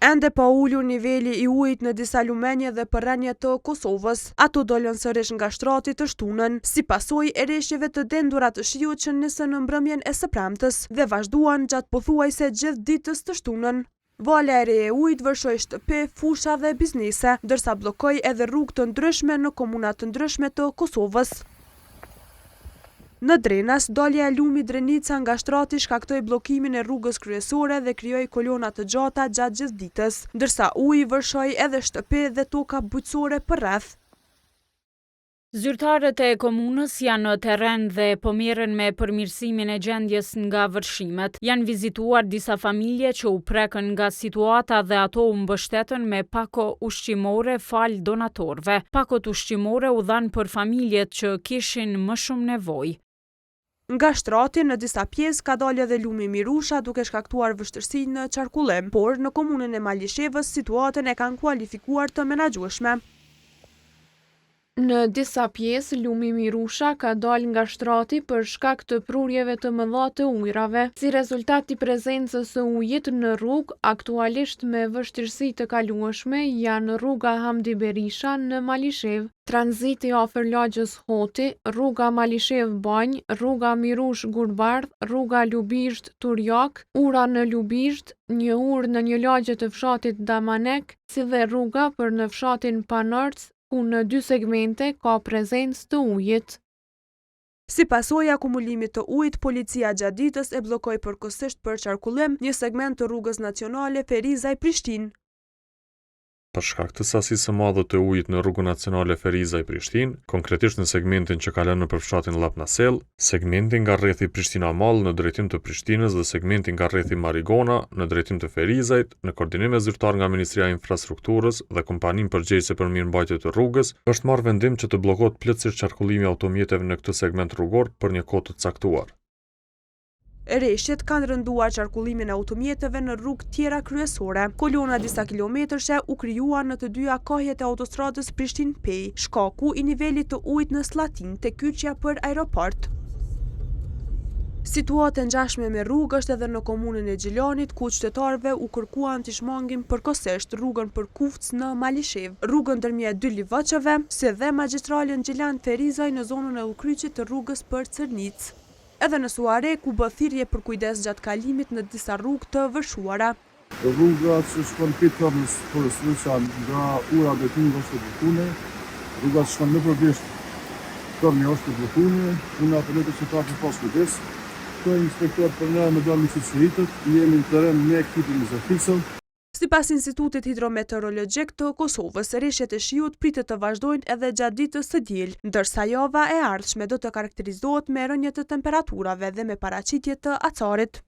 Ende pa ulur niveli i ujit në disa lumenje dhe përrenje të Kosovës. Ato dolën sërish nga shtrati të shtunën, si pasojë e rreshjeve të dendura të shiut që nisën në mbrëmjen e së premtes dhe vazhduan gjatë pothuajse gjithë ditës të shtunën. Vala e re e ujit vërshoi shtëpi, fusha dhe biznese, ndërsa bllokoi edhe rrugë të ndryshme në komuna të ndryshme të Kosovës. Në Drenas, dalja e lumit Drenica nga shtrati shkaktoi bllokimin e rrugës kryesore dhe krijoi kolona të gjata gjatë gjithë ditës, ndërsa uji vërshoi edhe shtëpi dhe toka bujqësore përreth. Zyrtarët e komunës janë në terren dhe po merren me përmirësimin e gjendjes nga vërshimet. Janë vizituar disa familje që u prekën nga situata dhe ato u mbështetën me pako ushqimore fal donatorëve. Pakot ushqimore u dhanë për familjet që kishin më shumë nevojë. Nga shtrati në disa pjesë ka dalë edhe lumi Mirusha duke shkaktuar vështirësi në qarkullim, por në komunën e Malishevës situatën e kanë kualifikuar të menaxhueshme. Në disa pjesë, lumi Mirusha ka dalë nga shtrati për shkak të prurjeve të mëdha të ujrave. Si rezultat i prezencës së ujit në rrugë, aktualisht me vështirësi të kalueshme janë rruga Hamdi Berisha në Malishev, tranziti afër lagjës Hoti, rruga Malishev-Banj, rruga Mirush-Gurbardh, rruga Lubisht-Turjak, ura në Lubisht, një urë në një lagje të fshatit Damanek, si dhe rruga për në fshatin Panarc, ku në 2 segmente ka prezencë të ujit. Si pasojë akumulimit të ujit, policia gjatë ditës e bllokoi përkohësisht për qarkullim një segment të rrugës nacionale Ferizaj-Prishtinë. Për shkak të sasisë së madhe të ujit në rrugën nacionale Ferizaj-Prishtinë, konkretisht në segmentin që kalon nëpër fshatin Llapnasell, segmentin nga rrethi Prishtina-Mall në drejtim të Prishtinës dhe segmentin nga rrethi Marigona në drejtim të Ferizajt, në koordinim me zyrtar nga Ministria e Infrastrukturës dhe kompaninë përgjegjëse për mirëmbajtje të rrugës, është marrë vendim që të bllokohet plotësisht qarkullimi i automjeteve në këtë segment rrugor për një kohë të caktuar. Rreshtet kanë rënduar qarkullimin e automjeteve në rrugë tjera kryesore. Kolona disa kilometërshe u krijuan në të dyja kahjet e autostradës Prishtinë-Pej, shkaku i nivelit të ujit në Slatin te kyçja për aeroport. Situata e ngjashme me rrugë është edhe në komunën e Gjilanit, ku qytetarëve u kërkuan të shmangin përkohësisht rrugën për Kufc në Malishev, rrugën ndërmjet 2 livaçeve, si dhe magjistralen Gjilan-Ferizaj në zonën e udhkryqit të rrugës për Cërnicë. Edhe në Suare, ku bë thirrje për kujdes gjatë kalimit në disa rrugë të vëshuara. Rruga që shkon pitërës për Slushan nga ura dhe tingë është të blokune, rruga që shkon në përbisht tërmi është të blokune, unë apelete që ta për pas kujdes. Të inspektor për në me dalë në qëtësëritët, jemi në teren me ekipin në zëfisëm. Sipas Institutit Hidrometeorologjik të Kosovës, rreshtet e shiut pritet të vazhdojnë edhe gjatë ditës së diel, ndërsa java e ardhshme do të karakterizohet me rënje të temperaturave dhe me paraqitje të acarit.